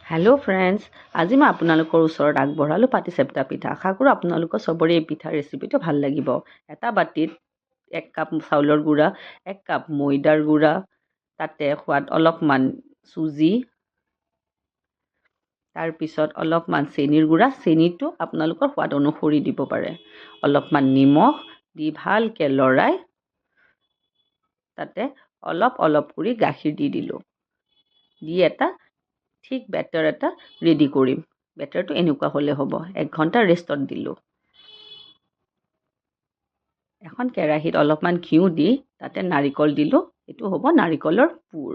Hello' friends, আজি মই আপোনালোকৰ ওচৰত আগবঢ়ালোঁ পাটিচেপ্টা পিঠা। আশা কৰোঁ আপোনালোকৰ চবৰে এই পিঠাৰ ৰেচিপিটো ভাল লাগিব। এটা বাতিত 1 কাপ চাউলৰ গুড়া, 1 কাপ ময়দাৰ গুড়া, তাতে সোৱাদ অলপমান চুজি, তাৰপিছত অলপমান চেনিৰ গুড়া, চেনিটো আপোনালোকৰ সোৱাদ অনুসৰি দিব পাৰে, অলপমান নিমখ দি ভালকৈ লৰাই তাতে অলপ কৰি গাখীৰ দি দিলোঁ। দি এটা ঠিক বেটাৰ এটা ৰেডি কৰিম। বেটাৰটো এনেকুৱা হ'লে হ'ব। 1 ঘণ্টা ৰেষ্টত দিলোঁ। এখন কেৰাহীত অলপমান ঘিউ দি তাতে নাৰিকল দিলোঁ। এইটো হ'ব নাৰিকলৰ পুৰ।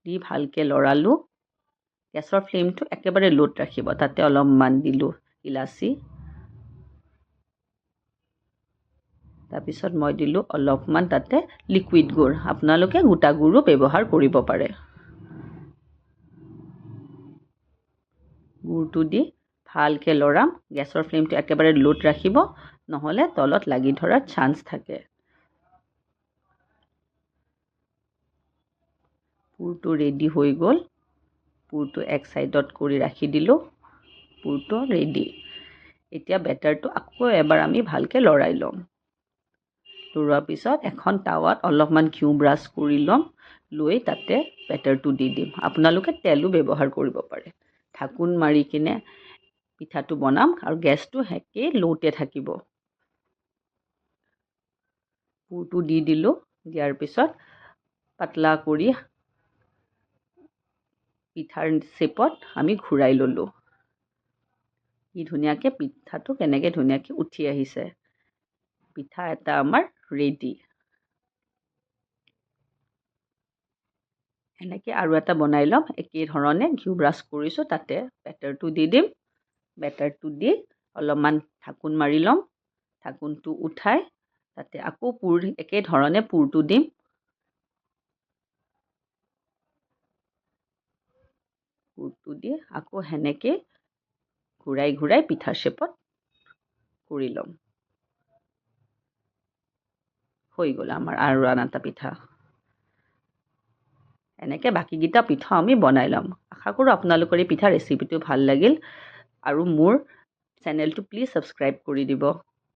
দি ভালকৈ লৰালোঁ। গেছৰ ফ্লেমটো একেবাৰে লোত ৰাখিব। তাতে অলপমান দিলোঁ ইলাচি। তাৰপিছত মই দিলোঁ অলপমান তাতে লিকুইড গুড়। আপোনালোকে গোটা গুড়ো ব্যৱহাৰ কৰিব পাৰে। গুড়টো দি ভালকৈ লৰাম। গেছৰ ফ্লেমটো একেবাৰে লোত ৰাখিব, নহ'লে তলত লাগি ধৰাৰ চান্স থাকে। পুৰটো ৰেডি হৈ গ'ল। পুৰটো এক চাইডত কৰি ৰাখি দিলোঁ। পুৰটো ৰেডি। এতিয়া বেটাৰটো আকৌ এবাৰ আমি ভালকৈ লৰাই ল'ম। লৰোৱাৰ পিছত এখন টাৱাত অলপমান ঘিউ ব্ৰাছ কৰি ল'ম। লৈ তাতে বেটাৰটো দি দিম। আপোনালোকে তেলো ব্যৱহাৰ কৰিব পাৰে। ঢাকোন মাৰি কিনে পিঠাটো বনাম আৰু গেছটো একেই লওতে থাকিব। পুৰটো দি দিলোঁ। দিয়াৰ পিছত পাতলা কৰি পিঠাৰ শ্বেপত আমি ঘূৰাই ল'লোঁ। কি ধুনীয়াকৈ পিঠাটো কেনেকৈ ধুনীয়াকৈ উঠি আহিছে। পিঠা এটা আমাৰ ৰেডি। এনেকৈ আৰু এটা বনাই ল'ম। একেই ধৰণে ঘিউ ব্ৰাছ কৰিছোঁ, তাতে বেটাৰটো দি দিম। বেটাৰটো দি অলপমান ঢাকোন মাৰি ল'ম। ঢাকোনটো উঠাই তাতে আকৌ একে ধৰণে পুৰটো দিম। পুৰটো দি আকৌ সেনেকৈ ঘূৰাই পিঠাৰ শ্বেপত কৰি ল'ম। হৈ গ'ল আমাৰ আৰু আন এটা পিঠা। এনেকৈ বাকীকেইটা পিঠাও আমি বনাই ল'ম। আশা কৰোঁ আপোনালোকৰ এই পিঠা ৰেচিপিটো ভাল লাগিল আৰু মোৰ চেনেলটো প্লিজ ছাবস্ক্ৰাইব কৰি দিব।